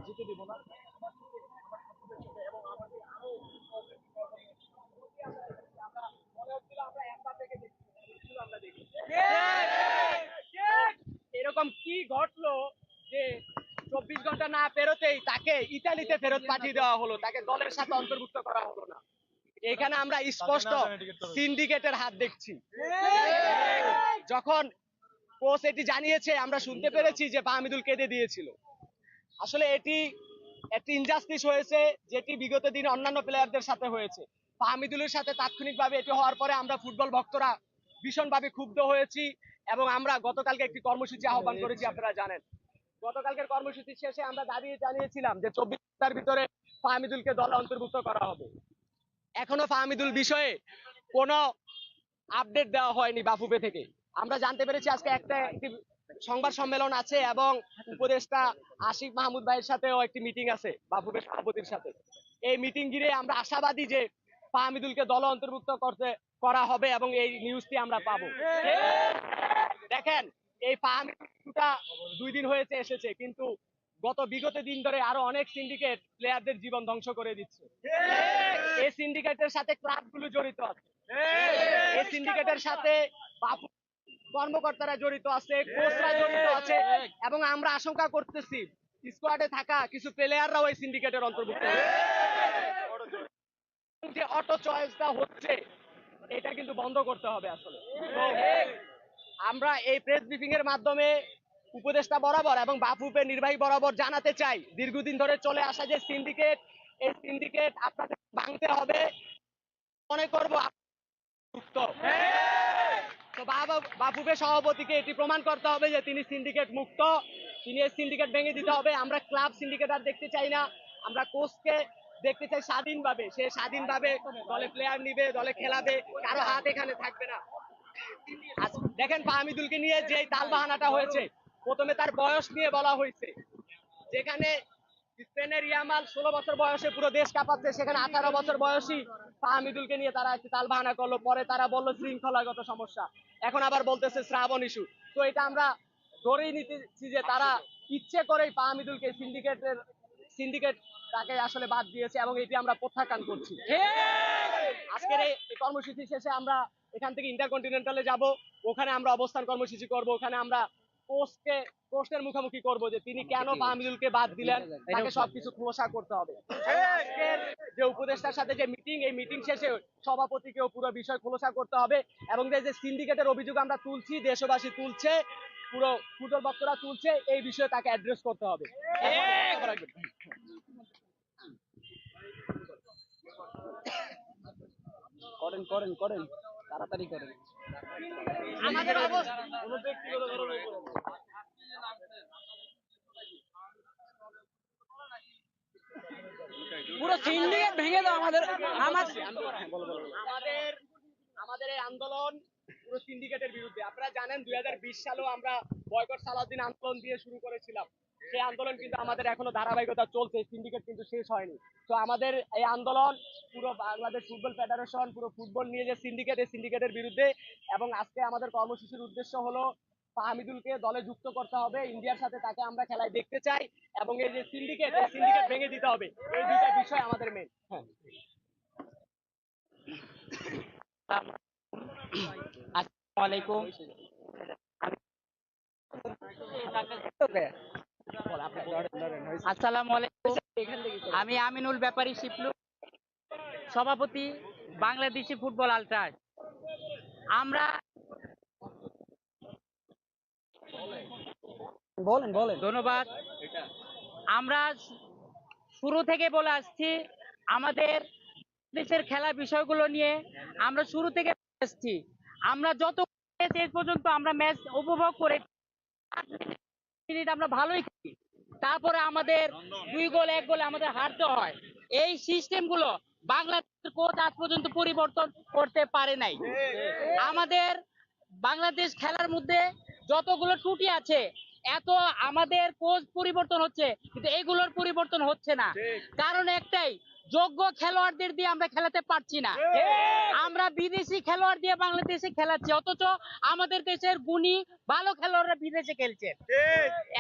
যেতে দেবো না। এবং আমাদের আরো আমরা মনে হচ্ছিল আমরা এমবাপ্পেকে দেখছি, আমরা দেখি এরকম কি ঘটলো যে 24 ঘন্টা না পেরোতেই তাকে ইতালিতে ফেরত পাঠিয়ে দেওয়া হলো, তাকে দলের সাথে অন্তর্ভুক্ত করা হলো না। এখানে আমরা স্পষ্ট সিন্ডিকেটের হাত দেখছি। যখন কোচ এটি জানিয়েছে, আমরা শুনতে পেরেছি যে ফাহমিদুল কেঁদে দিয়েছিল। আসলে এটি একটি ইনজাস্টিস হয়েছে, যেটি বিগত দিনে অন্যান্য প্লেয়ারদের সাথে হয়েছে। ফাহমিদুলের সাথে তাৎক্ষণিকভাবে এটি হওয়ার পরে আমরা ফুটবল ভক্তরা ভীষণভাবে ক্ষুব্ধ হয়েছি এবং আমরা গতকালকে একটি কর্মসূচি আহ্বান করেছি। আপনারা জানেন, গতকালকের কর্মসূচি শেষে আমরা দাবি জানিয়েছিলাম যে 24 ঘন্টার ভিতরে ফাহমিদুলকে দলে অন্তর্ভুক্ত করা হবে। এখনো ফাহমিদুল বিষয়ে কোনো আপডেট দেওয়া হয়নি বাফুফে থেকে। আমরা জানতে পেরেছি আজকে একটি সংবাদ সম্মেলন আছে এবং উপদেষ্টা আশিক মাহমুদ ভাইয়ের সাথেও একটি মিটিং আছে বাফুফের সভাপতির সাথে। এই মিটিং ঘিরে আমরা আশাবাদী যে ফাহমিদুলকে দলে অন্তর্ভুক্ত করা হবে এবং এই নিউজটি আমরা পাবো। দেখেন, এই ফাহমিদুলটা 2 দিন হয়েছে এসেছে, কিন্তু বিগত দিন ধরে আরো অনেক সিন্ডিকেট প্লেয়ারদের জীবন ধ্বংস করে দিচ্ছে। এই সিন্ডিকেটের সাথে ক্লাবগুলো জড়িত আছে, এই সিন্ডিকেটের সাথে কর্মকর্তারা জড়িত আছে, কোচরা জড়িত আছে এবং আমরা আশঙ্কা করতেছি স্কোয়াডে থাকা কিছু প্লেয়াররাও এই সিন্ডিকেটের অন্তর্ভুক্ত। যে অটো চয়েসটা হচ্ছে, এটা কিন্তু বন্ধ করতে হবে আসলে। আমরা এই প্রেস ব্রিফিং এর মাধ্যমে উপদেষ্টা বরাবর এবং বাফুফে নির্বাহী বরাবর জানাতে চাই, দীর্ঘদিন ধরে চলে আসা যে সিন্ডিকেট, এই সিন্ডিকেট আপনাদের ভাঙতে হবে। মনে করবো তো বাফুফে সভাপতিকে এটি প্রমাণ করতে হবে যে তিনি সিন্ডিকেট মুক্ত, তিনি এই সিন্ডিকেট ভেঙে দিতে হবে। আমরা ক্লাব সিন্ডিকেট আর দেখতে চাই না, আমরা কোচকে দেখতে চাই স্বাধীনভাবে। সে স্বাধীনভাবে দলে প্লেয়ার নিবে, দলে খেলাবে, কারো হাত এখানে থাকবে না। দেখেন, ফাহমিদুলকে নিয়ে যে তালবাহানাটা হয়েছে, প্রথমে তার বয়স নিয়ে বলা হয়েছে, যেখানে স্পেনের ইয়ামাল 16 বছর বয়সে পুরো দেশ কাঁপাচ্ছে, সেখানে 18 বছর বয়সী ফাহমিদুলকে নিয়ে তারা একটি তালবাহানা করলো। পরে তারা বললো শৃঙ্খলাগত সমস্যা, এখন আবার বলতেছে শ্রাবণ ইস্যু। তো এটা আমরা ধরেই নিতেছি যে তারা ইচ্ছে করেই ফাহমিদুলকে সিন্ডিকেট তাকে আসলে বাদ দিয়েছে এবং এটি আমরা প্রত্যাখ্যান করছি। আজকের এই কর্মসূচি শেষে আমরা এখান থেকে ইন্টারকন্টিনেন্টালে যাব, ওখানে আমরা অবস্থান কর্মসূচি করব। ওখানে আমরা কোচের মুখোমুখি করব যে তিনি কেন ফাহমিদুলকে বাদ দিলেন, তাকে সবকিছু খোলাসা করতে হবে। আজকের যে উপদেষ্টার সাথে যে মিটিং, এই মিটিং শেষে সভাপতিকেও পুরো বিষয় খোলাসা করতে হবে এবং যে সিন্ডিকেটের অভিযোগ আমরা তুলছি, দেশবাসী তুলছে, পুরো ফুটবল ভক্তরা তুলছে, এই বিষয়ে তাকে অ্যাড্রেস করতে হবে। করেন করেন করেন, তাড়াতাড়ি করেন। আমাদের অবস্থা পুরো সিন্ডিকেট ভেঙে দাও। আমাদের আমাদের এই আন্দোলন পুরো সিন্ডিকেটের বিরুদ্ধে। আপনারা জানেন 2020 সালেও আমরা বয়কট সালাউদ্দিন আন্দোলন দিয়ে শুরু করেছিলাম। সেই আন্দোলন কিন্তু আমাদের এখনো ধারাবাহিকতা চলছে, সিন্ডিকেট কিন্তু শেষ হয়নি। তো আমাদের এই আন্দোলন পুরো বাংলাদেশ ফুটবল ফেডারেশন, পুরো ফুটবল নিয়ে যে সিন্ডিকেট, এই সিন্ডিকেটের বিরুদ্ধে। এবং আজকে আমাদের কর্মসূচির উদ্দেশ্য হলো ফাহমিদুলকে দলে যুক্ত করতে হবে, ইন্ডিয়ার সাথে তাকে আমরা খেলায় দেখতে চাই এবং এই যে সিন্ডিকেট, এই সিন্ডিকেট ভেঙে দিতে হবে। এই দুইটা বিষয় আমাদের মেন। হ্যাঁ, আসসালামু আলাইকুম। আসসালামু আলাইকুম। আমি আমিনুল ব্যাপারী শিপলু, সভাপতি বাংলাদেশি ফুটবল আলট্রাস। আমরা বলেন। ধন্যবাদ। আমরা শুরু থেকে বলে আসছি, আমাদের দেশের খেলা বিষয়গুলো নিয়ে আমরা শুরু থেকে আসছি। আমরা যত শেষ পর্যন্ত আমরা ম্যাচ উপভোগ করে মিনিট আমরা ভালোই খেলি, তারপরে আমাদের 2 গোল 1 গোলে আমাদের হারতে হয়। এই সিস্টেম গুলো বাংলাদেশের কোচ আজ পর্যন্ত পরিবর্তন করতে পারে নাই। আমাদের বাংলাদেশ খেলার মধ্যে যতগুলো ত্রুটি আছে, এত আমাদের কোচ পরিবর্তন হচ্ছে, কিন্তু এগুলোর পরিবর্তন হচ্ছে না। কারণ একটাই, যোগ্য খেলোয়াড়দের দিয়ে আমরা খেলাতে পারছি না। আমরা বিদেশি খেলোয়াড় দিয়ে বাংলাদেশে খেলাচ্ছি, অথচ আমাদের দেশের গুণী ভালো খেলোয়াড়রা বিদেশে খেলছে।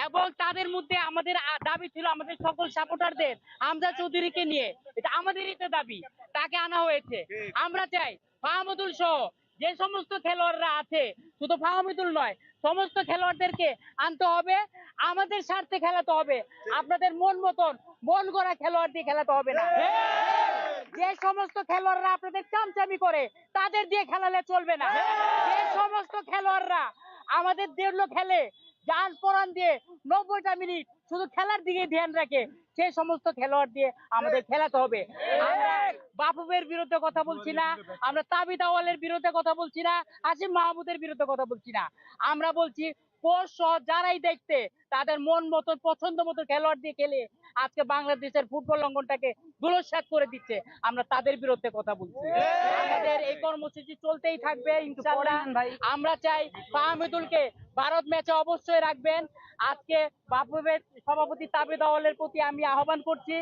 এবং তাদের মধ্যে আমাদের দাবি ছিল আমাদের সকল সাপোর্টারদের হামজা চৌধুরীকে নিয়ে, এটা আমাদেরই তো দাবি, তাকে আনা হয়েছে। আমরা চাই ফাহমিদুল সহ যে সমস্ত খেলোয়াড়রা আছে, শুধু ফাহমিদুল নয়, সমস্ত খেলোয়াড়দেরকে আনতে হবে, আমাদের স্বার্থে খেলাতে হবে। আপনাদের মন মতন মন গড়া খেলোয়াড় দিয়ে খেলাতে হবে না। যে সমস্ত খেলোয়াড়রা আপনাদের চামচামি করে তাদের দিয়ে খেলালে চলবে না। যে সমস্ত খেলোয়াড়রা আমাদের জন্য খেলে জান পরাণ দিয়ে 90টা মিনিট শুধু খেলার দিকে ধ্যান রাখে, সেই সমস্ত খেলোয়াড় দিয়ে আমাদের খেলাতে হবে। আমরা বাফুফের বিরুদ্ধে কথা বলছি না, আমরা তাবিদ আউয়ালের বিরুদ্ধে কথা বলছি না, আসিফ মাহমুদের বিরুদ্ধে কথা বলছি না। আমরা বলছি কোচ সহ যারাই দেখতে তাদের মন মতন পছন্দ মতো খেলোয়াড় দিয়ে খেলে আজকে বাংলাদেশের ফুটবল অঙ্গনটাকে ধূলিসাৎ করে দিচ্ছে, আমরা তাদের বিরুদ্ধে কথা বলছি। আমাদের এই কর্মসূচি চলতেই থাকবে ইনশাআল্লাহ। আমরা চাই ফাহমিদুলকে ভারত ম্যাচে অবশ্যই রাখবেন। আজকে বাফুফের সভাপতি তাবিদ আউয়ালের প্রতি আমি আহ্বান করছি,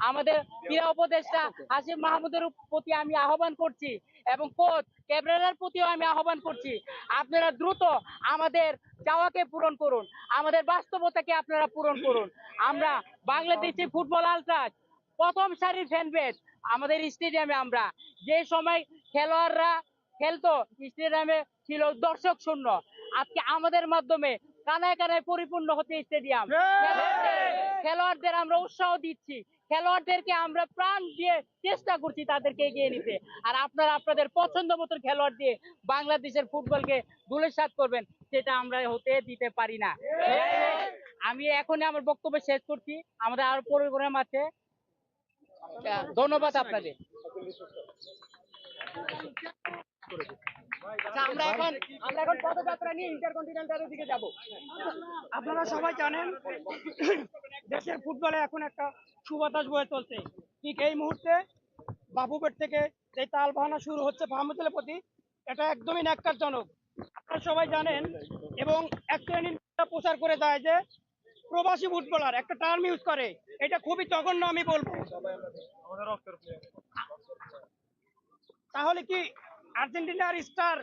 আমাদের ক্রীড়া উপদেষ্টা আসিফ মাহমুদের প্রতি আমি আহ্বান করছি, এবং কোচ ক্যাবরেরার প্রতিও আমি আহ্বান করছি, আপনারা দ্রুত আমাদের চাওয়াকে পূরণ করুন, আমাদের বাস্তবতাকে আপনারা পূরণ করুন। আমরা বাংলাদেশি ফুটবল আলট্রাস প্রথম সারির ফ্যান বেস আমাদের স্টেডিয়ামে, আমরা যে সময় খেলোয়াড়রা খেলতো স্টেডিয়ামে ছিল দর্শক শূন্য, আজকে আমাদের মাধ্যমে কানায় কানায় পরিপূর্ণ হচ্ছে স্টেডিয়াম। খেলোয়াড়দের আমরা উৎসাহ দিচ্ছি, খেলোয়াড়দেরকে আমরা প্রাণ দিয়ে চেষ্টা করছি তাদেরকে এগিয়ে নিতে, আর আপনারা আপনাদের পছন্দ মতন খেলোয়াড় দিয়ে বাংলাদেশের ফুটবলকে ধূলিসাৎ করবেন, সেটা আমরা হতে দিতে পারি না। আমি এখনই আমার বক্তব্য শেষ করছি, আমাদের আরো প্রোগ্রাম আছে। ধন্যবাদ আপনাদের। আচ্ছা, আমরা এখন পদযাত্রা নিয়ে ইন্টারকন্টিনেন্টালের দিকে যাব। আপনারা সবাই জানেন দেশের ফুটবলে এখন একটা সুবাতাস বয়ে চলছে। ঠিক এই মুহূর্তে বাফুফের থেকে যে তাল বাহানা শুরু হচ্ছে ফাহমিদুলের প্রতি, এটা একদমই ন্যাক্কারজনক। আপনারা সবাই জানেন এবং এক শ্রেণীর প্রচার করে যায় যে প্রবাসী ফুটবলার একটা টার্ম ইউজ করে, এটা খুবই জঘন্য আমি বলবো। তাহলে কি আর্জেন্টিনার স্টার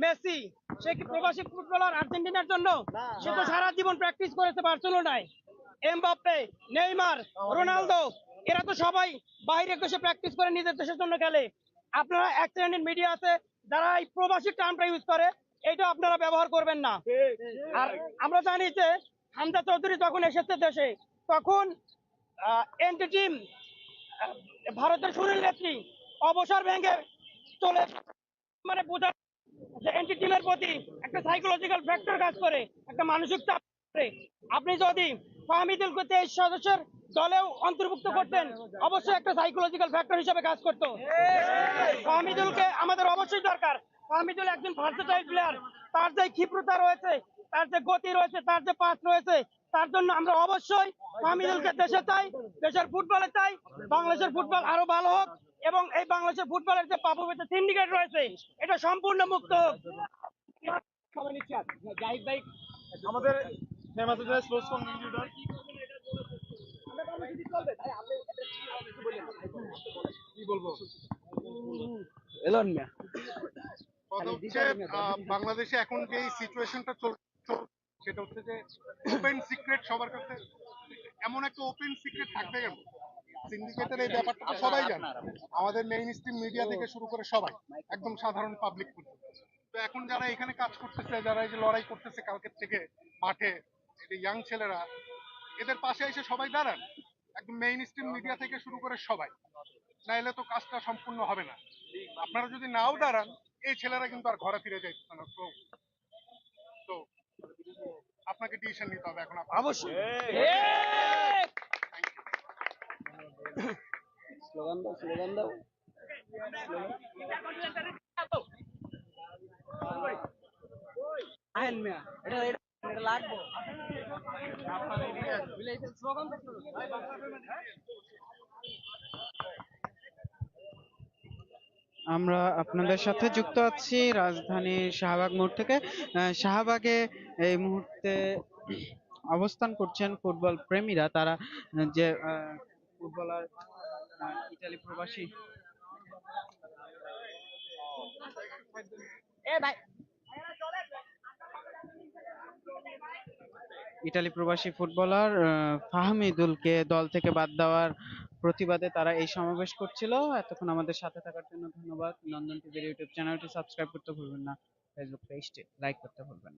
মেসি সে কি প্রবাসী ফুটবলার আর্জেন্টিনার জন্য? সে তো সারা জীবন প্র্যাকটিস করেছে বার্সেলোনায়। এমবাপ্পে, নেইমার, রোনালদো এরা তো সবাই বাইরের দেশে প্র্যাকটিস করে নিজের দেশের জন্য খেলে। আপনারা এক শ্রেণীর মিডিয়া আছে যারা এই প্রবাসী টার্মটা ইউজ করে, এটা আপনারা ব্যবহার করবেন না। আর আমরা জানি যে হামজা চৌধুরী যখন এসেছে দেশে, তখন এনটি টিম ভারতের সুনীল নেত্রী অবসর ভেঙে চলে, মানে বোঝা যে এনটি টিমের প্রতি একটা সাইকোলজিক্যাল ফ্যাক্টর কাজ করে, একটা মানসিক চাপ করে। আপনি যদি ফাহমিদুলকে 23 সদস্যের দলেও অন্তর্ভুক্ত করতেন, অবশ্যই একটা সাইকোলজিক্যাল ফ্যাক্টর হিসেবে কাজ করতো। ফাহমিদুলকে আমাদের অবশ্যই দরকার। ফাহমিদুল একজন ভার্সেটাইল প্লেয়ার, তার যে ক্ষিপ্রতা রয়েছে, তার যে গতি রয়েছে, তার যে পাস রয়েছে, তার জন্য আমরা অবশ্যই ফাহমিদুলকে দেশে চাই, দেশের ফুটবলে চাই। বাংলাদেশের ফুটবল আরো ভালো হোক, এবং এই বাংলাদেশের ফুটবলের যে পাপুবেতে সিন্ডিকেট রয়েছে এটা সম্পূর্ণ মুক্ত হোক। সবাই নিচ্ছি। জাহিদ ভাই, আমাদের ফেমাস স্পোর্টস কমিউনিটির আমরা কর্মসূচি চলবে ভাই, আপনি কিছু বললেন কি বলবো, এলন মিয়া। কথা হচ্ছে বাংলাদেশে এখন যে সিচুয়েশনটা সেটা হচ্ছে যে ওপেন সিক্রেট সবার কাছে, এমন একটা ওপেন সিক্রেট থাকবে কেন? সিন্ডিকেটের এই ব্যাপারটা তো সবাই জানে, আমাদের মেইন স্ট্রিম মিডিয়া থেকে শুরু করে সবাই, একদম সাধারণ পাবলিক পর্যন্ত। তো এখন যারা এখানে কাজ করতেছে, যারা এই যে লড়াই করতেছে কালকের থেকে মাঠে, এই ইয়াং ছেলেরা, এদের পাশে এসে সবাই দাঁড়ান, একদম মেইন স্ট্রিম মিডিয়া থেকে শুরু করে সবাই, নাইলে তো কাজটা সম্পূর্ণ হবে না। আপনারা যদি নাও দাঁড়ান, এই ছেলেরা কিন্তু আর ঘরে ফিরে যাইতে না। তো আপনাকে ডিসিশন নিতে হবে এখন। অবশ্যই স্লোগান দাও, স্লোগান দাও। আইন মিয়া, এটা লাগবো। স্লোগান দাও। আমরা আপনাদের সাথে যুক্ত আছি রাজধানীর শাহবাগ মোড় থেকে। শাহবাগে এই মুহূর্তে অবস্থান করছেন ফুটবল প্রেমীরা। তারা যে ফুটবলার ইতালি প্রবাসী ইতালি প্রবাসী ফুটবলার ফাহমিদুলকে দল থেকে বাদ দেওয়ার প্রতিবাদে তারা এই সমাবেশ করছিল। এতক্ষণ আমাদের সাথে থাকার জন্য ধন্যবাদ। লন্ডন টিভির ইউটিউব চ্যানেলটি সাবস্ক্রাইব করতে ভুলবেন না, ফেসবুক পেজটি লাইক করতে ভুলবেন না।